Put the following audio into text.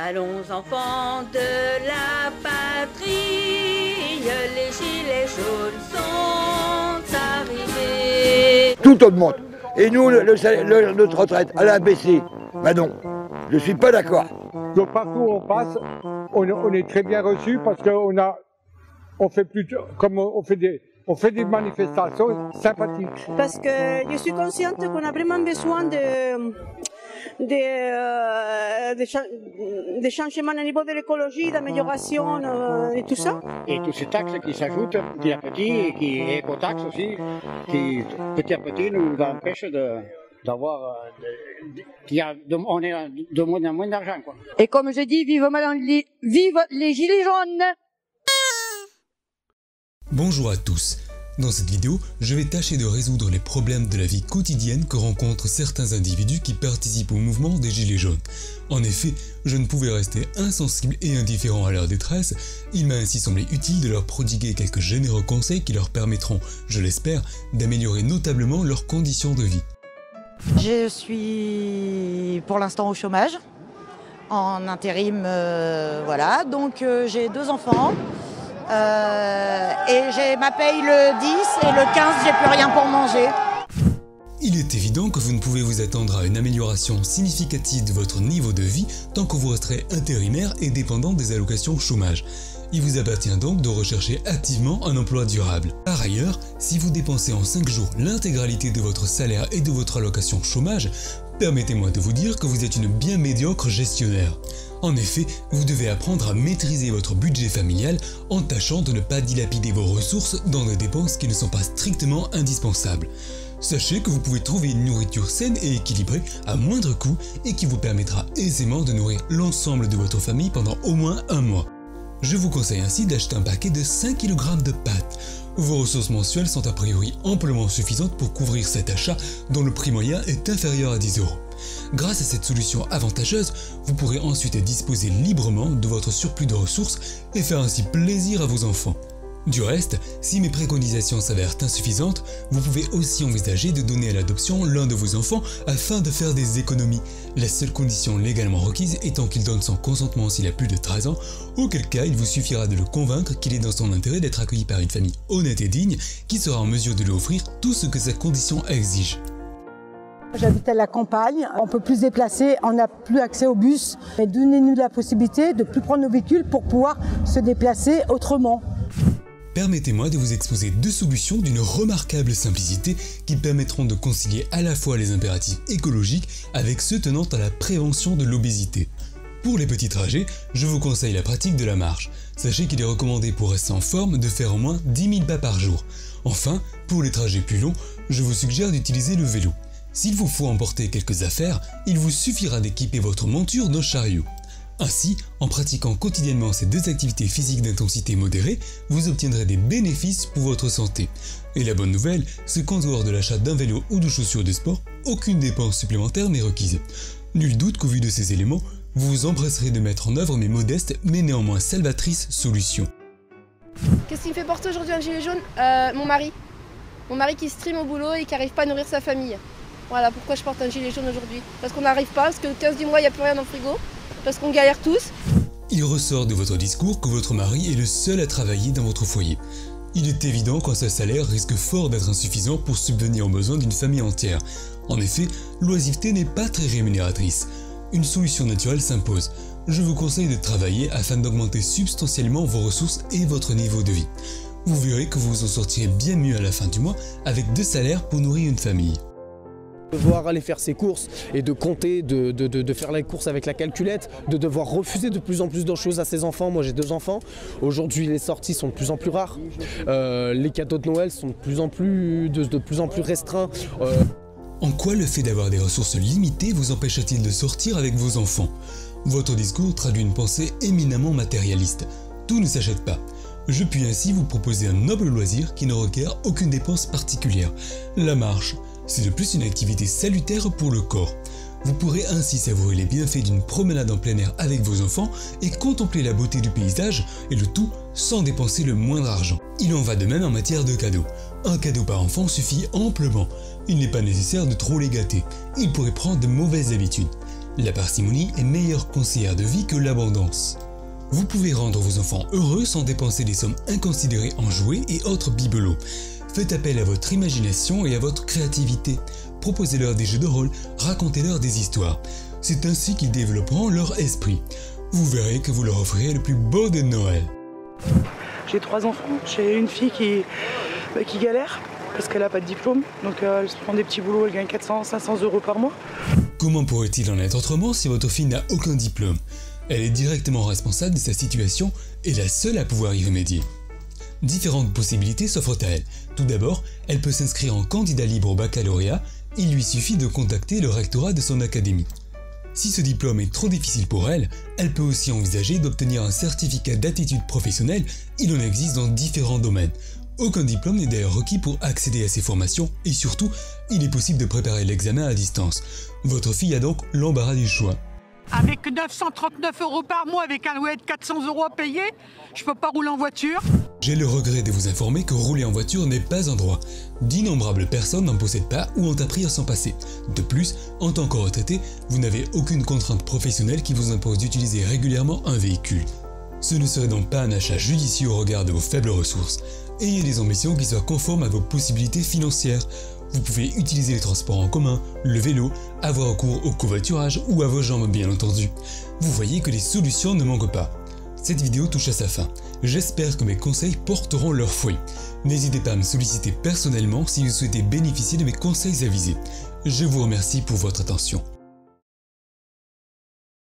Allons enfants de la patrie, les gilets jaunes sont arrivés. Tout augmente. Et nous, notre retraite, elle a baissé. Ben non, je suis pas d'accord. Donc partout où on passe, on est très bien reçu parce qu'on fait plutôt, comme on fait des manifestations sympathiques. Parce que je suis consciente qu'on a vraiment besoin de changements au niveau de l'écologie, d'amélioration et tout ça. Et toutes ces taxes qui s'ajoutent petit à petit, et qui éco-taxes aussi, qui petit à petit nous empêchent d'avoir, on est de moins en moins d'argent, quoi. Et comme je dis, vive les gilets jaunes! Bonjour à tous. Dans cette vidéo, je vais tâcher de résoudre les problèmes de la vie quotidienne que rencontrent certains individus qui participent au mouvement des Gilets jaunes. En effet, je ne pouvais rester insensible et indifférent à leur détresse, il m'a ainsi semblé utile de leur prodiguer quelques généreux conseils qui leur permettront, je l'espère, d'améliorer notablement leurs conditions de vie. Je suis pour l'instant au chômage, en intérim, voilà, donc j'ai 2 enfants. Et j'ai ma paye le 10 et le 15, j'ai plus rien pour manger. Il est évident que vous ne pouvez vous attendre à une amélioration significative de votre niveau de vie tant que vous resterez intérimaire et dépendant des allocations chômage. Il vous appartient donc de rechercher activement un emploi durable. Par ailleurs, si vous dépensez en 5 jours l'intégralité de votre salaire et de votre allocation chômage, permettez-moi de vous dire que vous êtes une bien médiocre gestionnaire. En effet, vous devez apprendre à maîtriser votre budget familial en tâchant de ne pas dilapider vos ressources dans des dépenses qui ne sont pas strictement indispensables. Sachez que vous pouvez trouver une nourriture saine et équilibrée à moindre coût et qui vous permettra aisément de nourrir l'ensemble de votre famille pendant au moins un mois. Je vous conseille ainsi d'acheter un paquet de 5 kg de pâtes. Vos ressources mensuelles sont a priori amplement suffisantes pour couvrir cet achat dont le prix moyen est inférieur à 10 €. Grâce à cette solution avantageuse, vous pourrez ensuite disposer librement de votre surplus de ressources et faire ainsi plaisir à vos enfants. Du reste, si mes préconisations s'avèrent insuffisantes, vous pouvez aussi envisager de donner à l'adoption l'un de vos enfants afin de faire des économies, la seule condition légalement requise étant qu'il donne son consentement s'il a plus de 13 ans, auquel cas il vous suffira de le convaincre qu'il est dans son intérêt d'être accueilli par une famille honnête et digne qui sera en mesure de lui offrir tout ce que sa condition exige. J'habite à la campagne, on peut plus se déplacer, on n'a plus accès au bus. Mais donnez-nous la possibilité de ne plus prendre nos véhicules pour pouvoir se déplacer autrement. Permettez-moi de vous exposer 2 solutions d'une remarquable simplicité qui permettront de concilier à la fois les impératifs écologiques avec ceux tenant à la prévention de l'obésité. Pour les petits trajets, je vous conseille la pratique de la marche. Sachez qu'il est recommandé pour rester en forme de faire au moins 10 000 pas par jour. Enfin, pour les trajets plus longs, je vous suggère d'utiliser le vélo. S'il vous faut emporter quelques affaires, il vous suffira d'équiper votre monture d'un chariot. Ainsi, en pratiquant quotidiennement ces 2 activités physiques d'intensité modérée, vous obtiendrez des bénéfices pour votre santé. Et la bonne nouvelle, c'est qu'en dehors de l'achat d'un vélo ou de chaussures de sport, aucune dépense supplémentaire n'est requise. Nul doute qu'au vu de ces éléments, vous vous empresserez de mettre en œuvre mes modestes mais néanmoins salvatrices solutions. Qu'est-ce qui me fait porter aujourd'hui un gilet jaune? Mon mari. Mon mari qui stream au boulot et qui n'arrive pas à nourrir sa famille. Voilà pourquoi je porte un gilet jaune aujourd'hui. Parce qu'on n'arrive pas, parce que 15 mois il n'y a plus rien dans le frigo, parce qu'on galère tous. Il ressort de votre discours que votre mari est le seul à travailler dans votre foyer. Il est évident qu'un seul salaire risque fort d'être insuffisant pour subvenir aux besoins d'une famille entière. En effet, l'oisiveté n'est pas très rémunératrice. Une solution naturelle s'impose. Je vous conseille de travailler afin d'augmenter substantiellement vos ressources et votre niveau de vie. Vous verrez que vous vous en sortirez bien mieux à la fin du mois avec 2 salaires pour nourrir une famille. Devoir aller faire ses courses et de compter, de faire les courses avec la calculette, de devoir refuser de plus en plus de choses à ses enfants. Moi j'ai 2 enfants, aujourd'hui les sorties sont de plus en plus rares, les cadeaux de Noël sont de plus en plus restreints. En quoi le fait d'avoir des ressources limitées vous empêche-t-il de sortir avec vos enfants? Votre discours traduit une pensée éminemment matérialiste. Tout ne s'achète pas. Je puis ainsi vous proposer un noble loisir qui ne requiert aucune dépense particulière, la marche. C'est de plus une activité salutaire pour le corps. Vous pourrez ainsi savourer les bienfaits d'une promenade en plein air avec vos enfants et contempler la beauté du paysage, et le tout sans dépenser le moindre argent. Il en va de même en matière de cadeaux. Un cadeau par enfant suffit amplement. Il n'est pas nécessaire de trop les gâter. Ils pourraient prendre de mauvaises habitudes. La parcimonie est meilleure conseillère de vie que l'abondance. Vous pouvez rendre vos enfants heureux sans dépenser des sommes inconsidérées en jouets et autres bibelots. Faites appel à votre imagination et à votre créativité. Proposez-leur des jeux de rôle, racontez-leur des histoires. C'est ainsi qu'ils développeront leur esprit. Vous verrez que vous leur offrirez le plus beau de Noël. J'ai 3 enfants, j'ai une fille qui galère parce qu'elle n'a pas de diplôme, donc elle se prend des petits boulots, elle gagne 400-500 euros par mois. Comment pourrait-il en être autrement si votre fille n'a aucun diplôme? Elle est directement responsable de sa situation et la seule à pouvoir y remédier. Différentes possibilités s'offrent à elle. Tout d'abord, elle peut s'inscrire en candidat libre au baccalauréat, il lui suffit de contacter le rectorat de son académie. Si ce diplôme est trop difficile pour elle, elle peut aussi envisager d'obtenir un certificat d'aptitude professionnelle, il en existe dans différents domaines. Aucun diplôme n'est d'ailleurs requis pour accéder à ces formations et surtout, il est possible de préparer l'examen à distance. Votre fille a donc l'embarras du choix. Avec 939 € par mois, avec un loyer de 400 € à payer, je peux pas rouler en voiture. J'ai le regret de vous informer que rouler en voiture n'est pas un droit. D'innombrables personnes n'en possèdent pas ou ont appris à s'en passer. De plus, en tant que retraité, vous n'avez aucune contrainte professionnelle qui vous impose d'utiliser régulièrement un véhicule. Ce ne serait donc pas un achat judicieux au regard de vos faibles ressources. Ayez des ambitions qui soient conformes à vos possibilités financières. Vous pouvez utiliser les transports en commun, le vélo, avoir recours au covoiturage ou à vos jambes bien entendu. Vous voyez que les solutions ne manquent pas. Cette vidéo touche à sa fin. J'espère que mes conseils porteront leurs fruits. N'hésitez pas à me solliciter personnellement si vous souhaitez bénéficier de mes conseils avisés. Je vous remercie pour votre attention.